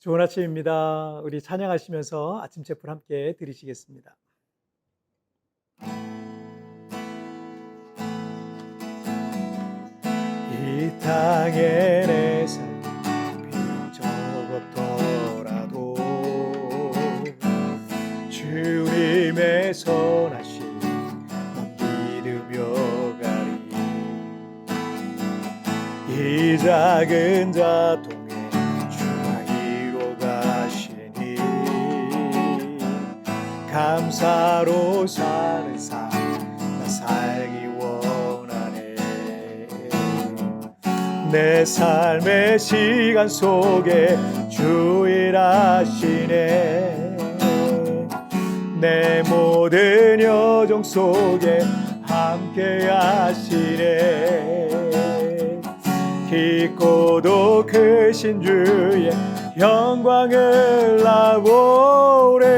좋은 아침입니다. 우리 찬양하시면서 아침 제풀 함께 드리시겠습니다. 이 땅에 내 삶이 비록 적었더라도 주님의 선하심 난 믿으며 가리. 이 작은 자통에 주가 이로 가시니 감사로 사는 삶 나 살기 원하네. 내 삶의 시간 속에 주 일하시네. 내 모든 여정 속에 함께 하시네. 깊고도 크신 주의 영광을 나보래라.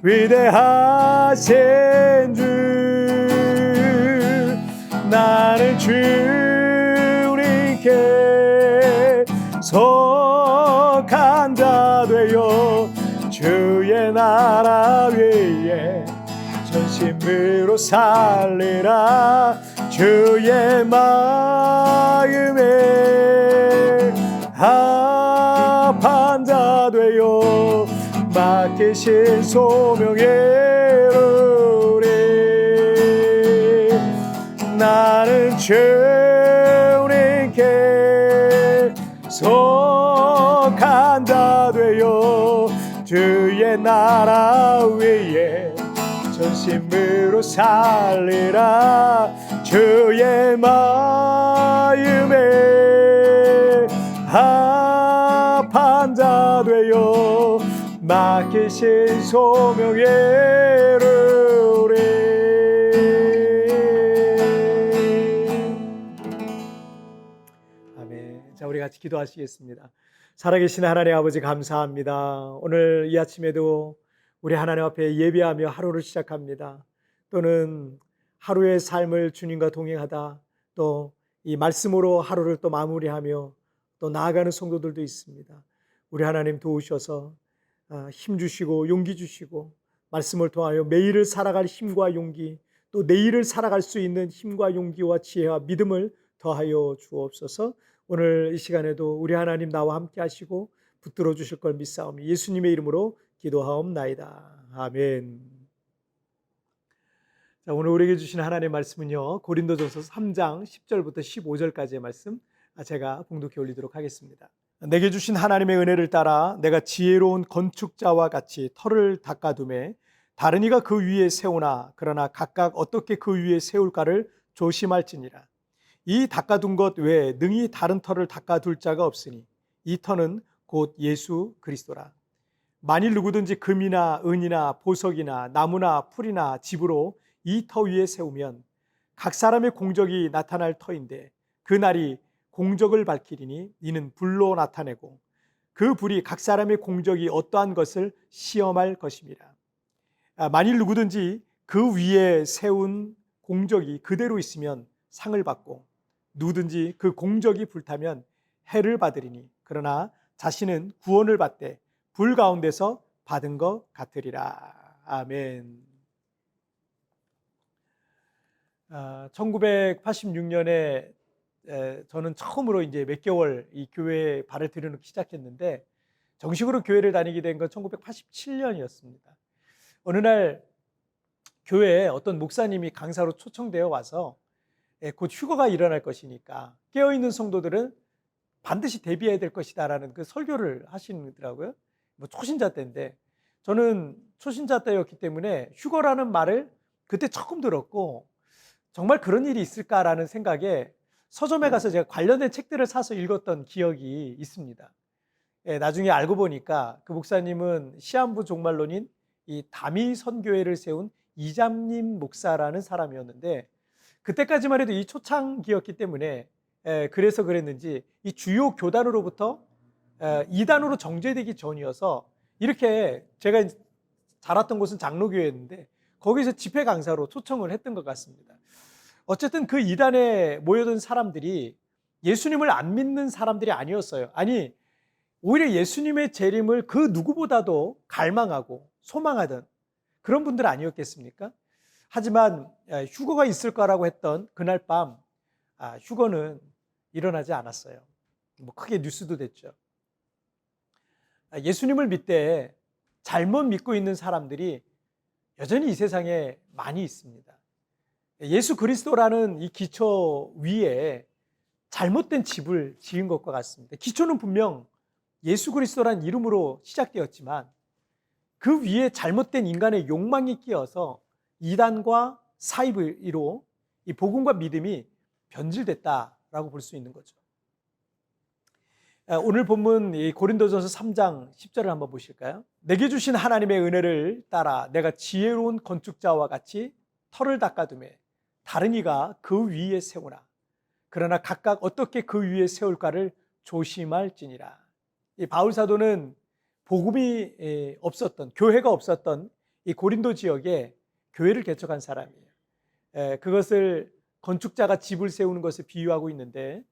위대하신 주 나는 주님께 속한 자 되어 주의 나라 위에 전심으로 살리라. 주의 마음에 합한 자 되어 맡기신 소명에 이루리. 나는 주님께 속한 자 되어 주의 나라 위에 전심으로 살리라. 주의 마음에 합한 자 되어 맡기신 소명에 이루리. 아멘. 자, 우리 같이 기도하시겠습니다. 살아계신 하나님 아버지, 감사합니다. 오늘 이 아침에도 우리 하나님 앞에 예배하며 하루를 시작합니다. 또는 하루의 삶을 주님과 동행하다 또 이 말씀으로 하루를 또 마무리하며 또 나아가는 성도들도 있습니다. 우리 하나님 도우셔서 힘 주시고 용기 주시고 말씀을 통하여 매일을 살아갈 힘과 용기, 또 내일을 살아갈 수 있는 힘과 용기와 지혜와 믿음을 더하여 주옵소서. 오늘 이 시간에도 우리 하나님 나와 함께 하시고 붙들어 주실 걸 믿사오니 예수님의 이름으로 기도하옵나이다. 아멘. 자, 오늘 우리에게 주신 하나님의 말씀은요, 고린도전서 3장 10절부터 15절까지의 말씀 제가 봉독해 올리도록 하겠습니다. 내게 주신 하나님의 은혜를 따라 내가 지혜로운 건축자와 같이 터를 닦아두매 다른 이가 그 위에 세우나 그러나 각각 어떻게 그 위에 세울까를 조심할지니라. 이 닦아둔 것 외에 능히 다른 터를 닦아둘 자가 없으니 이 터는 곧 예수 그리스도라. 만일 누구든지 금이나 은이나 보석이나 나무나 풀이나 집으로 이 터 위에 세우면 각 사람의 공적이 나타날 터인데 그 날이 공적을 밝히리니 이는 불로 나타내고 그 불이 각 사람의 공적이 어떠한 것을 시험할 것입니다. 만일 누구든지 그 위에 세운 공적이 그대로 있으면 상을 받고 누구든지 그 공적이 불타면 해를 받으리니 그러나 자신은 구원을 받되 불 가운데서 받은 것 같으리라. 아멘. 1986년에 저는 처음으로 이제 몇 개월 이 교회에 발을 들여놓기 시작했는데 정식으로 교회를 다니게 된 건 1987년이었습니다. 어느 날 교회에 어떤 목사님이 강사로 초청되어 와서 곧 휴거가 일어날 것이니까 깨어있는 성도들은 반드시 대비해야 될 것이다라는 그 설교를 하시더라고요. 뭐 초신자 때인데 저는 초신자 때였기 때문에 휴거라는 말을 그때 처음 들었고 정말 그런 일이 있을까라는 생각에 서점에 가서 제가 관련된 책들을 사서 읽었던 기억이 있습니다. 나중에 알고 보니까 그 목사님은 시한부 종말론인 이 다미 선교회를 세운 이잠님 목사라는 사람이었는데 그때까지만 해도 이 초창기였기 때문에 그래서 그랬는지 이 주요 교단으로부터 이단으로 정제되기 전이어서 이렇게 제가 자랐던 곳은 장로교회였는데 거기서 집회 강사로 초청을 했던 것 같습니다. 어쨌든 그 이단에 모여든 사람들이 예수님을 안 믿는 사람들이 아니었어요. 아니 오히려 예수님의 재림을 그 누구보다도 갈망하고 소망하던 그런 분들 아니었겠습니까? 하지만 휴거가 있을 거라고 했던 그날 밤 휴거는 일어나지 않았어요. 뭐 크게 뉴스도 됐죠. 예수님을 믿되 잘못 믿고 있는 사람들이 여전히 이 세상에 많이 있습니다. 예수 그리스도라는 이 기초 위에 잘못된 집을 지은 것과 같습니다. 기초는 분명 예수 그리스도라는 이름으로 시작되었지만 그 위에 잘못된 인간의 욕망이 끼어서 이단과 사이비로 이 복음과 믿음이 변질됐다라고 볼 수 있는 거죠. 오늘 본문 고린도전서 3장 10절을 한번 보실까요? 내게 주신 하나님의 은혜를 따라 내가 지혜로운 건축자와 같이 터를 닦아두매 다른 이가 그 위에 세우나 그러나 각각 어떻게 그 위에 세울까를 조심할지니라. 이 바울 사도는 복음이 없었던, 교회가 없었던 이 고린도 지역에 교회를 개척한 사람이에요. 그것을 건축자가 집을 세우는 것을 비유하고 있는데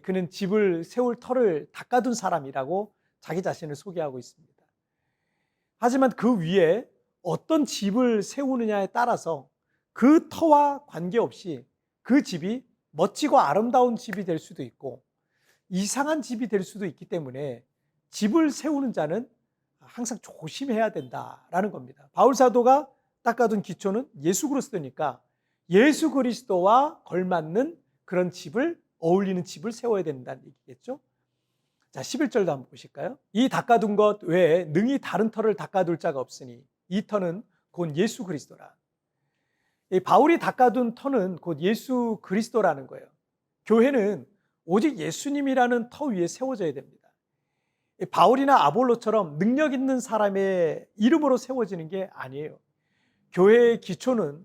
그는 집을 세울 터를 닦아둔 사람이라고 자기 자신을 소개하고 있습니다. 하지만 그 위에 어떤 집을 세우느냐에 따라서 그 터와 관계없이 그 집이 멋지고 아름다운 집이 될 수도 있고 이상한 집이 될 수도 있기 때문에 집을 세우는 자는 항상 조심해야 된다라는 겁니다. 바울 사도가 닦아둔 기초는 예수 그리스도니까 예수 그리스도와 걸맞는 그런 집을 어울리는 집을 세워야 된다는 얘기겠죠. 자, 11절도 한번 보실까요? 이 닦아둔 것 외에 능히 다른 터를 닦아둘 자가 없으니 이 터는 곧 예수 그리스도라. 이 바울이 닦아둔 터는 곧 예수 그리스도라는 거예요. 교회는 오직 예수님이라는 터 위에 세워져야 됩니다. 바울이나 아볼로처럼 능력 있는 사람의 이름으로 세워지는 게 아니에요. 교회의 기초는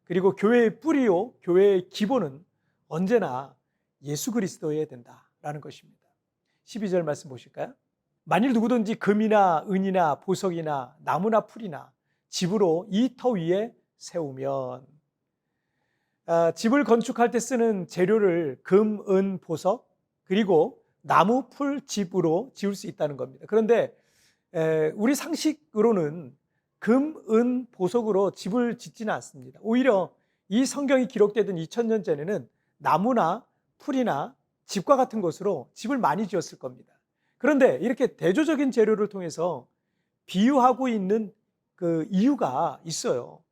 그리고 교회의 뿌리요, 교회의 기본은 언제나 예수 그리스도여야 된다라는 것입니다. 12절 말씀 보실까요? 만일 누구든지 금이나 은이나 보석이나 나무나 풀이나 집으로 이 터 위에 세우면 집을 건축할 때 쓰는 재료를 금, 은, 보석 그리고 나무, 풀, 집으로 지을 수 있다는 겁니다. 그런데 우리 상식으로는 금, 은, 보석으로 집을 짓지는 않습니다. 오히려 이 성경이 기록되던 2000년 전에는 나무나 풀이나 집과 같은 것으로 집을 많이 지었을 겁니다. 그런데 이렇게 대조적인 재료를 통해서 비유하고 있는 그 이유가 있어요.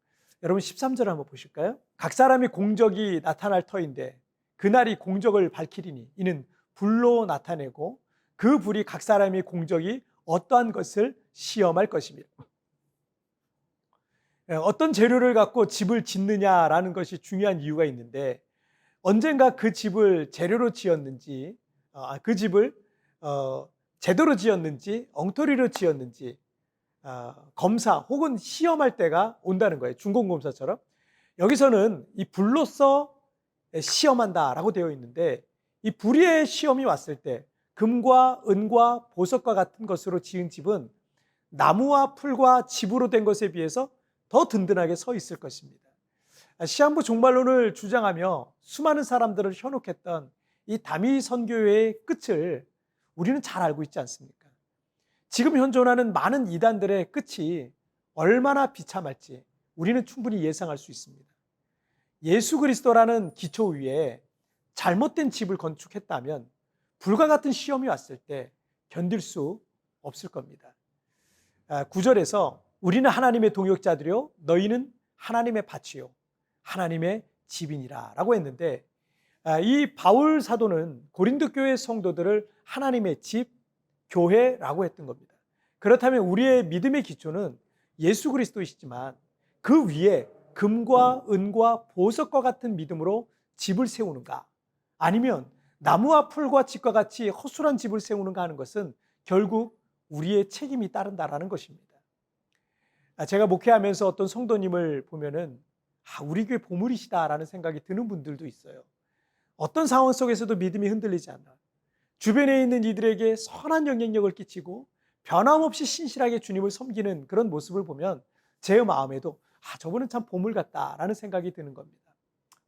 여러분 13절 한번 보실까요? 각 사람이 공적이 나타날 터인데 그날이 공적을 밝히리니 이는 불로 나타내고 그 불이 각 사람의 공적이 어떠한 것을 시험할 것입니다. 어떤 재료를 갖고 집을 짓느냐라는 것이 중요한 이유가 있는데 언젠가 그 집을 재료로 지었는지 그 집을 제대로 지었는지 엉터리로 지었는지 검사 혹은 시험할 때가 온다는 거예요. 중공검사처럼. 여기서는 이 불로서 시험한다라고 되어 있는데 이 불의 시험이 왔을 때 금과 은과 보석과 같은 것으로 지은 집은 나무와 풀과 집으로 된 것에 비해서 더 든든하게 서 있을 것입니다. 시한부 종말론을 주장하며 수많은 사람들을 현혹했던 이 다미 선교회의 끝을 우리는 잘 알고 있지 않습니까? 지금 현존하는 많은 이단들의 끝이 얼마나 비참할지 우리는 충분히 예상할 수 있습니다. 예수 그리스도라는 기초 위에 잘못된 집을 건축했다면 불과 같은 시험이 왔을 때 견딜 수 없을 겁니다. 9절에서 우리는 하나님의 동역자들이요 너희는 하나님의 밭이요 하나님의 집이니라 라고 했는데 이 바울 사도는 고린도 교회 성도들을 하나님의 집, 교회라고 했던 겁니다. 그렇다면 우리의 믿음의 기초는 예수 그리스도이시지만 그 위에 금과 은과 보석과 같은 믿음으로 집을 세우는가 아니면 나무와 풀과 집과 같이 허술한 집을 세우는가 하는 것은 결국 우리의 책임이 따른다라는 것입니다. 제가 목회하면서 어떤 성도님을 보면은 우리 교회 보물이시다라는 생각이 드는 분들도 있어요. 어떤 상황 속에서도 믿음이 흔들리지 않아 주변에 있는 이들에게 선한 영향력을 끼치고 변함없이 신실하게 주님을 섬기는 그런 모습을 보면 제 마음에도 저분은 참 보물 같다라는 생각이 드는 겁니다.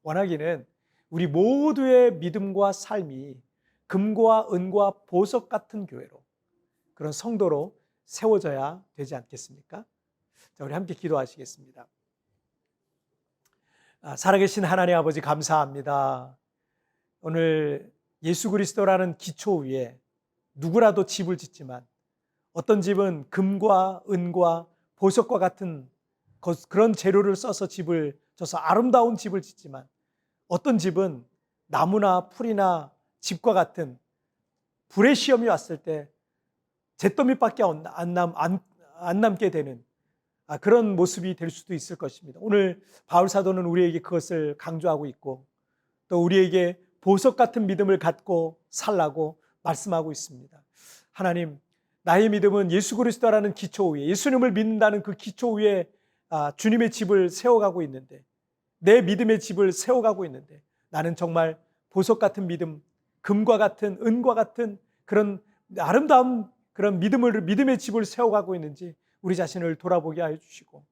원하기는 우리 모두의 믿음과 삶이 금과 은과 보석 같은 교회로 그런 성도로 세워져야 되지 않겠습니까? 자, 우리 함께 기도하시겠습니다. 살아계신 하나님 아버지 감사합니다. 오늘 예수 그리스도라는 기초 위에 누구라도 집을 짓지만 어떤 집은 금과 은과 보석과 같은 그런 재료를 써서 집을 져서 아름다운 집을 짓지만 어떤 집은 나무나 풀이나 집과 같은 불의 시험이 왔을 때 잿더미밖에 안 남게 되는 그런 모습이 될 수도 있을 것입니다. 오늘 바울 사도는 우리에게 그것을 강조하고 있고 또 우리에게 보석 같은 믿음을 갖고 살라고 말씀하고 있습니다. 하나님, 나의 믿음은 예수 그리스도라는 기초 위에, 예수님을 믿는다는 그 기초 위에 주님의 집을 세워가고 있는데, 내 믿음의 집을 세워가고 있는데 나는 정말 보석 같은 믿음, 금과 같은 은과 같은 그런 아름다운 그런 믿음의 집을 세워가고 있는지 우리 자신을 돌아보게 하여 주시고,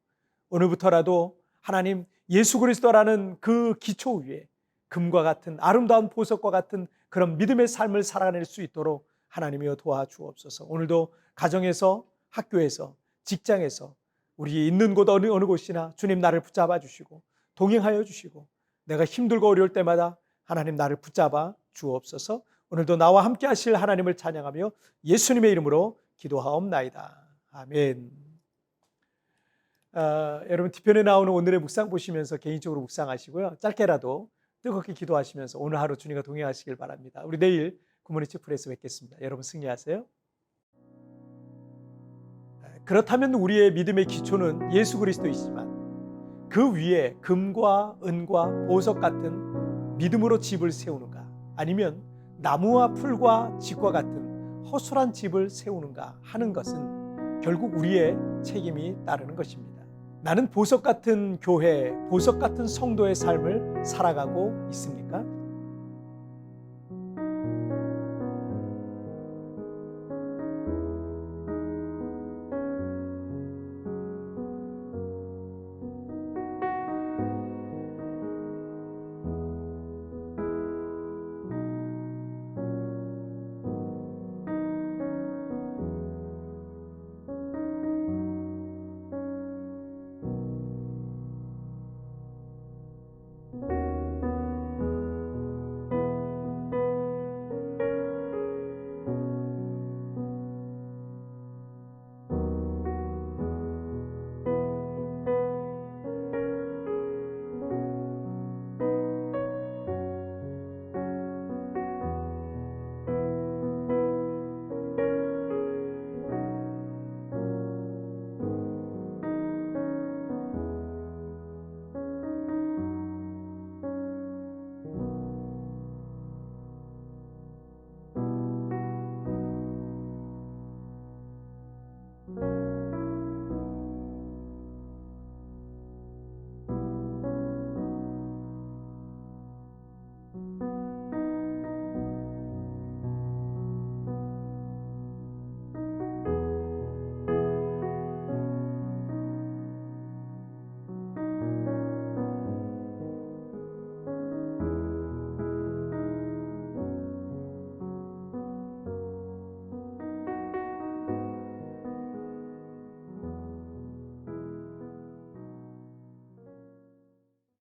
오늘부터라도 하나님 예수 그리스도라는 그 기초 위에 금과 같은 아름다운 보석과 같은 그런 믿음의 삶을 살아낼 수 있도록 하나님이여 도와주옵소서. 오늘도 가정에서, 학교에서, 직장에서, 우리 있는 곳 어느 곳이나 주님 나를 붙잡아 주시고 동행하여 주시고, 내가 힘들고 어려울 때마다 하나님 나를 붙잡아 주옵소서. 오늘도 나와 함께 하실 하나님을 찬양하며 예수님의 이름으로 기도하옵나이다. 아멘. 여러분 뒤편에 나오는 오늘의 묵상 보시면서 개인적으로 묵상하시고요. 짧게라도 뜨겁게 기도하시면서 오늘 하루 주님과 동행하시길 바랍니다. 우리 내일 굿모닝 치프에서 뵙겠습니다. 여러분 승리하세요. 그렇다면 우리의 믿음의 기초는 예수 그리스도이지만 그 위에 금과 은과 보석 같은 믿음으로 집을 세우는가, 아니면 나무와 풀과 집과 같은 허술한 집을 세우는가 하는 것은 결국 우리의 책임이 따르는 것입니다. 나는 보석 같은 교회, 보석 같은 성도의 삶을 살아가고 있습니까?